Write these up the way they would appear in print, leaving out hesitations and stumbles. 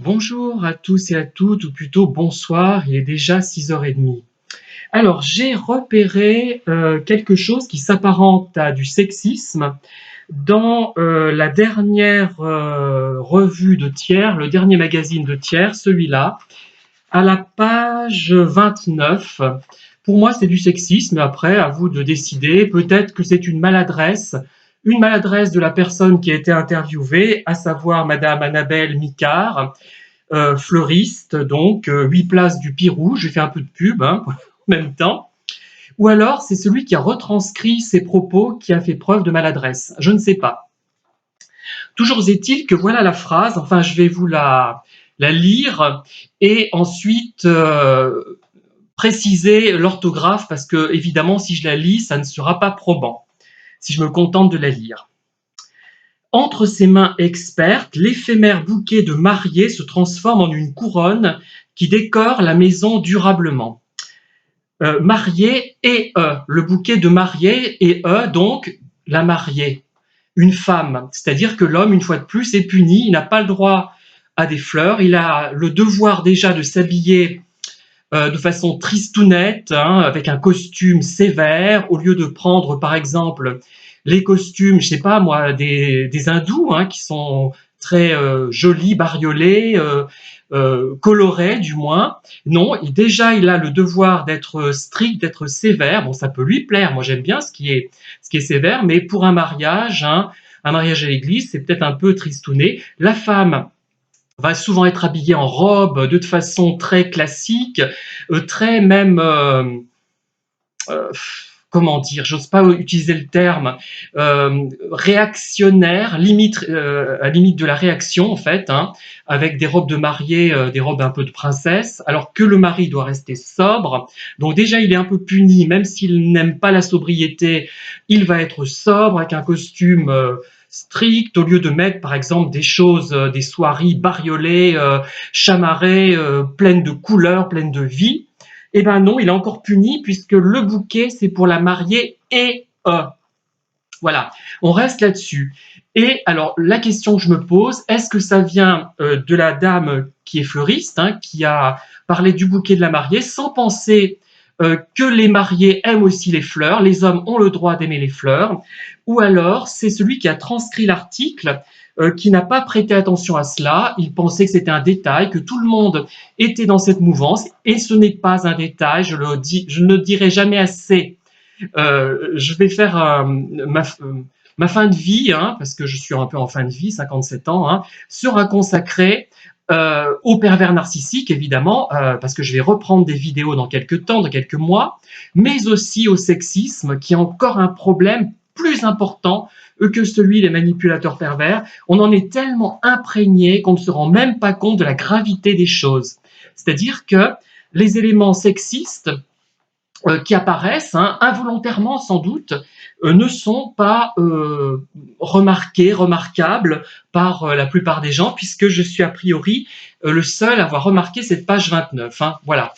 Bonjour à tous et à toutes, ou plutôt bonsoir, il est déjà 6h30. Alors, j'ai repéré quelque chose qui s'apparente à du sexisme dans la dernière revue de Thiers, le dernier magazine de Thiers, celui-là, à la page 29. Pour moi, c'est du sexisme, mais après, à vous de décider. Peut-être que c'est une maladresse de la personne qui a été interviewée, à savoir Madame Annabelle Micard, fleuriste, donc 8 places du Pirou, j'ai fait un peu de pub en même temps, ou alors c'est celui qui a retranscrit ses propos qui a fait preuve de maladresse, je ne sais pas. Toujours est-il que voilà la phrase, enfin je vais vous la lire et ensuite préciser l'orthographe parce que évidemment si je la lis ça ne sera pas probant si je me contente de la lire. Entre ses mains expertes, l'éphémère bouquet de mariée se transforme en une couronne qui décore la maison durablement. Mariée et le bouquet de mariée et donc la mariée, une femme. C'est-à-dire que l'homme, une fois de plus, est puni, il n'a pas le droit à des fleurs, il a le devoir déjà de s'habiller de façon tristounette, avec un costume sévère, au lieu de prendre par exemple les costumes, je sais pas moi, des hindous qui sont très jolis, bariolés, colorés du moins. Non, déjà il a le devoir d'être strict, d'être sévère. Bon, ça peut lui plaire. Moi j'aime bien ce qui est sévère, mais pour un mariage à l'église, c'est peut-être un peu tristouné. La femme va souvent être habillée en robe de façon très classique, très même euh, comment dire, j'ose pas utiliser le terme, réactionnaire, limite à limite de la réaction en fait, avec des robes de mariée, des robes un peu de princesse, alors que le mari doit rester sobre. Donc déjà il est un peu puni, même s'il n'aime pas la sobriété, il va être sobre avec un costume strict, au lieu de mettre par exemple des choses, des soieries bariolées, chamarrées, pleines de couleurs, pleines de vie. Eh ben non, il est encore puni puisque le bouquet, c'est pour la mariée et voilà, on reste là-dessus. Et alors, la question que je me pose, est-ce que ça vient de la dame qui est fleuriste, qui a parlé du bouquet de la mariée, sans penser que les mariés aiment aussi les fleurs, les hommes ont le droit d'aimer les fleurs, ou alors c'est celui qui a transcrit l'article qui n'a pas prêté attention à cela, il pensait que c'était un détail, que tout le monde était dans cette mouvance, et ce n'est pas un détail, je ne le dirai jamais assez. Je vais faire ma fin de vie, parce que je suis un peu en fin de vie, 57 ans, sera consacrée au pervers narcissique, évidemment, parce que je vais reprendre des vidéos dans quelques temps, dans quelques mois, mais aussi au sexisme, qui est encore un problème plus important que celui des manipulateurs pervers. On en est tellement imprégné qu'on ne se rend même pas compte de la gravité des choses. C'est-à-dire que les éléments sexistes qui apparaissent, involontairement sans doute, ne sont pas remarquables par la plupart des gens, puisque je suis a priori le seul à avoir remarqué cette page 29. Voilà.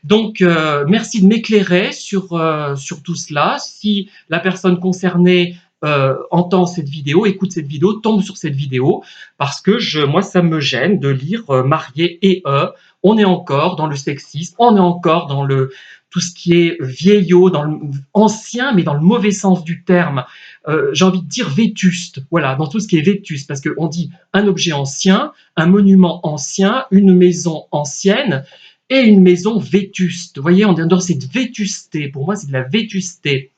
Donc, merci de m'éclairer sur tout cela. Si la personne concernée entend cette vidéo, écoute cette vidéo, tombe sur cette vidéo, parce que moi, ça me gêne de lire marié et on est encore dans le sexisme, on est encore dans tout ce qui est vieillot, dans le ancien, mais dans le mauvais sens du terme. J'ai envie de dire vétuste, voilà, dans tout ce qui est vétuste, parce qu'on dit un objet ancien, un monument ancien, une maison ancienne, et une maison vétuste. Vous voyez, on est dans cette vétusté. Pour moi, c'est de la vétusté.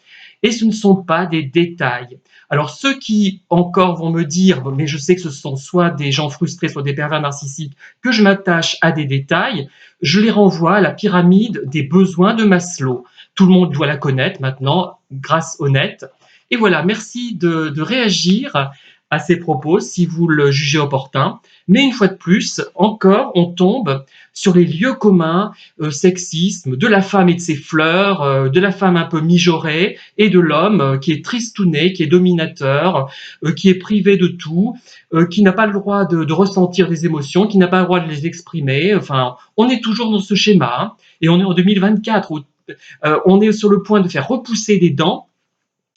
Et ce ne sont pas des détails. Alors, ceux qui encore vont me dire, mais je sais que ce sont soit des gens frustrés, soit des pervers narcissiques, que je m'attache à des détails, je les renvoie à la pyramide des besoins de Maslow. Tout le monde doit la connaître maintenant, grâce au net. Et voilà, merci de réagir à ces propos si vous le jugez opportun. Mais une fois de plus, encore, on tombe sur les lieux communs sexisme de la femme et de ses fleurs, de la femme un peu mijaurée et de l'homme qui est tristouné, qui est dominateur, qui est privé de tout, qui n'a pas le droit de ressentir des émotions, qui n'a pas le droit de les exprimer. Enfin, on est toujours dans ce schéma et on est en 2024 où on est sur le point de faire repousser des dents.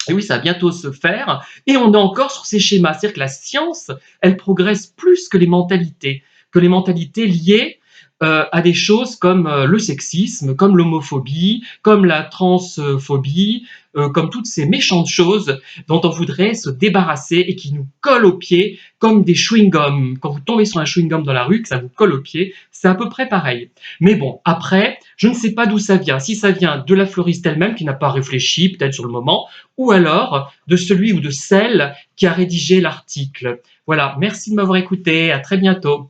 Et oui, ça va bientôt se faire. Et on est encore sur ces schémas. C'est-à-dire que la science, elle progresse plus que les mentalités. que les mentalités liées à des choses comme le sexisme, comme l'homophobie, comme la transphobie, comme toutes ces méchantes choses dont on voudrait se débarrasser et qui nous collent aux pieds comme des chewing-gums. Quand vous tombez sur un chewing-gum dans la rue, que ça vous colle aux pieds, c'est à peu près pareil. Mais bon, après, je ne sais pas d'où ça vient. Si ça vient de la fleuriste elle-même qui n'a pas réfléchi, peut-être sur le moment, ou alors de celui ou de celle qui a rédigé l'article. Voilà, merci de m'avoir écouté, à très bientôt.